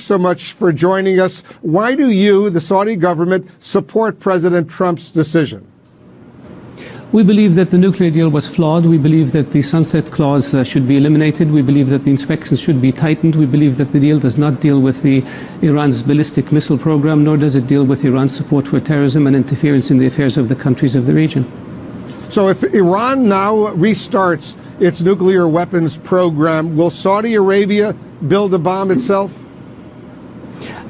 so much for joining us. Why do you, the Saudi government, support President Trump's decision? We believe that the nuclear deal was flawed. We believe that the sunset clause should be eliminated. We believe that the inspections should be tightened. We believe that the deal does not deal with Iran's ballistic missile program, nor does it deal with Iran's support for terrorism and interference in the affairs of the countries of the region. So if Iran now restarts its nuclear weapons program, will Saudi Arabia build a bomb itself?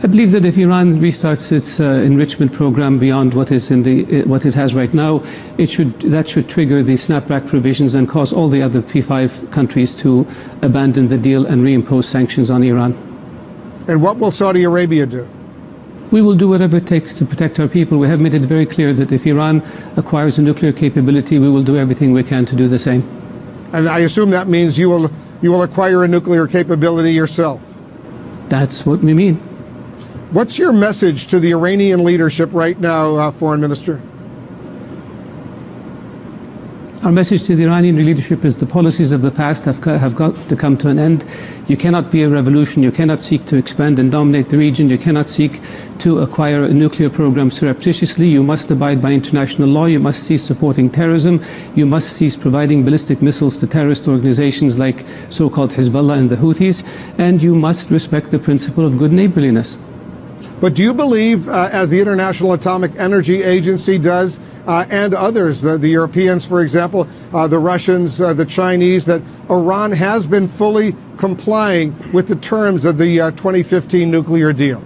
I believe that if Iran restarts its enrichment program beyond what it has right now, that should trigger the snapback provisions and cause all the other P5 countries to abandon the deal and reimpose sanctions on Iran. And what will Saudi Arabia do? We will do whatever it takes to protect our people. We have made it very clear that if Iran acquires a nuclear capability, we will do everything we can to do the same. And I assume that means you will acquire a nuclear capability yourself. That's what we mean. What's your message to the Iranian leadership right now, Foreign Minister? Our message to the Iranian leadership is the policies of the past have got to come to an end. You cannot be a revolution. You cannot seek to expand and dominate the region. You cannot seek to acquire a nuclear program surreptitiously. You must abide by international law. You must cease supporting terrorism. You must cease providing ballistic missiles to terrorist organizations like so-called Hezbollah and the Houthis. And you must respect the principle of good neighborliness. But do you believe, as the International Atomic Energy Agency does, and others, the Europeans, for example, the Russians, the Chinese, that Iran has been fully complying with the terms of the 2015 nuclear deal?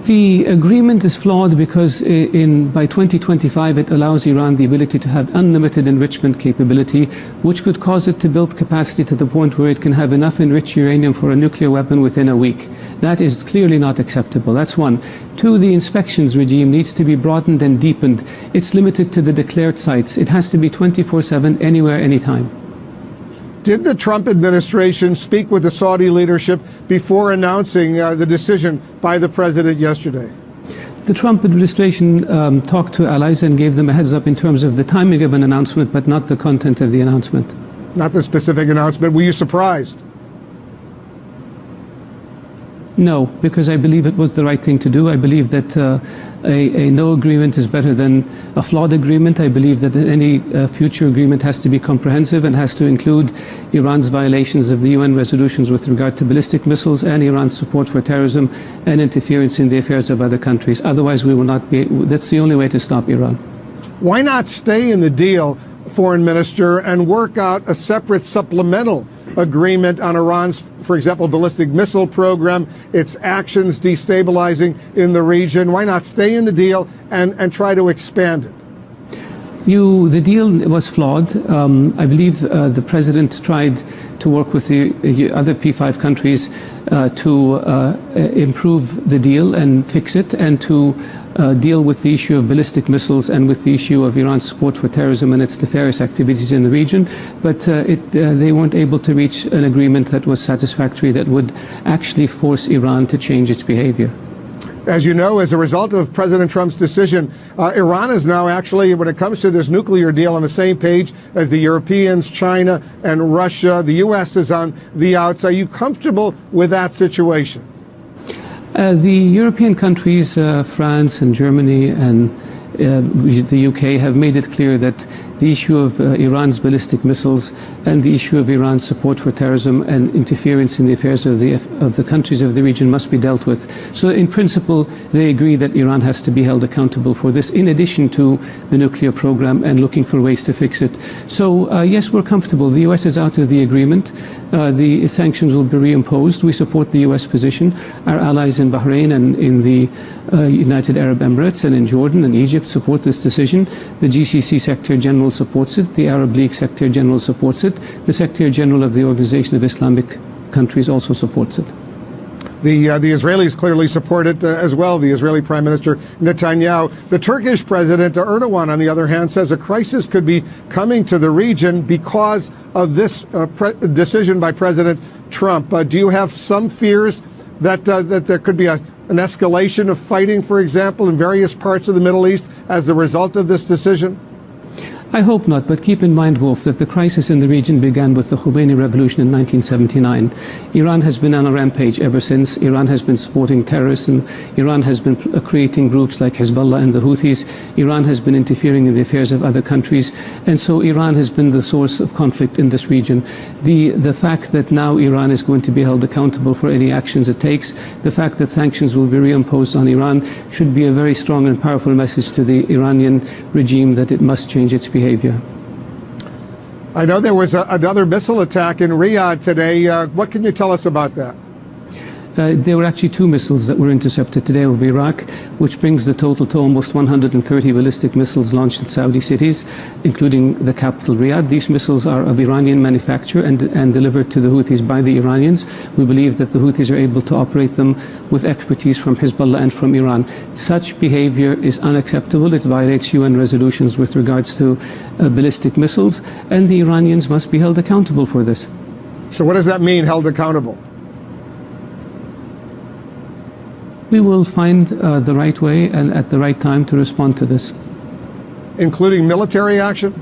The agreement is flawed because by 2025 it allows Iran the ability to have unlimited enrichment capability, which could cause it to build capacity to the point where it can have enough enriched uranium for a nuclear weapon within a week. That is clearly not acceptable. That's one. Two, the inspections regime needs to be broadened and deepened. It's limited to the declared sites. It has to be 24/7, anywhere, anytime. Did the Trump administration speak with the Saudi leadership before announcing the decision by the president yesterday? The Trump administration talked to allies and gave them a heads up in terms of the timing of an announcement, but not the content of the announcement. Not the specific announcement. Were you surprised? No, because I believe it was the right thing to do. I believe that a no agreement is better than a flawed agreement. I believe that any future agreement has to be comprehensive and has to include Iran's violations of the UN resolutions with regard to ballistic missiles and Iran's support for terrorism and interference in the affairs of other countries. Otherwise, we will not be. That's the only way to stop Iran. Why not stay in the deal, Foreign Minister, and work out a separate supplemental agreement on Iran's, for example, ballistic missile program, its actions destabilizing in the region? Why not stay in the deal and try to expand it? The deal was flawed. I believe the president tried to work with the other P5 countries to improve the deal and fix it, and to deal with the issue of ballistic missiles and with the issue of Iran's support for terrorism and its nefarious activities in the region. But they weren't able to reach an agreement that was satisfactory, that would actually force Iran to change its behavior. As you know, as a result of President Trump's decision, Iran is now actually, when it comes to this nuclear deal, on the same page as the Europeans, China, and Russia. The U.S. is on the outs. Are you comfortable with that situation? The European countries, France and Germany and the UK, have made it clear that the issue of Iran's ballistic missiles and the issue of Iran's support for terrorism and interference in the affairs of the countries of the region must be dealt with. So in principle, they agree that Iran has to be held accountable for this, in addition to the nuclear program and looking for ways to fix it. So yes, we're comfortable. The US is out of the agreement. The sanctions will be reimposed. We support the US position. Our allies in Bahrain and in the United Arab Emirates and in Jordan and Egypt support this decision. The GCC Secretary General supports it. The Arab League Secretary General supports it. The Secretary General of the Organization of Islamic Countries also supports it. The Israelis clearly support it as well, the Israeli Prime Minister Netanyahu. The Turkish President Erdogan, on the other hand, says a crisis could be coming to the region because of this decision by President Trump. Do you have some fears that there could be an escalation of fighting, for example, in various parts of the Middle East as the result of this decision? I hope not, but keep in mind, Wolf, that the crisis in the region began with the Khomeini revolution in 1979. Iran has been on a rampage ever since. Iran has been supporting terrorism. Iran has been creating groups like Hezbollah and the Houthis. Iran has been interfering in the affairs of other countries. And so Iran has been the source of conflict in this region. The fact that now Iran is going to be held accountable for any actions it takes, the fact that sanctions will be reimposed on Iran should be a very strong and powerful message to the Iranian regime that it must change its behavior. I know there was another missile attack in Riyadh today. What can you tell us about that? There were actually 2 missiles that were intercepted today over Iraq, which brings the total to almost 130 ballistic missiles launched at Saudi cities, including the capital Riyadh. These missiles are of Iranian manufacture and delivered to the Houthis by the Iranians. We believe that the Houthis are able to operate them with expertise from Hezbollah and from Iran. Such behavior is unacceptable. It violates UN resolutions with regards to ballistic missiles, and the Iranians must be held accountable for this. So what does that mean, held accountable? We will find the right way and at the right time to respond to this. Including military action?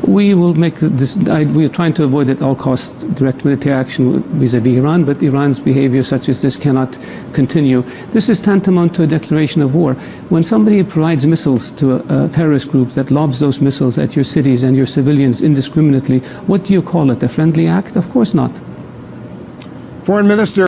We will make this. We are trying to avoid at all costs direct military action vis-à-vis Iran, but Iran's behavior such as this cannot continue. This is tantamount to a declaration of war. When somebody provides missiles to a terrorist group that lobs those missiles at your cities and your civilians indiscriminately, what do you call it? A friendly act? Of course not. Foreign Minister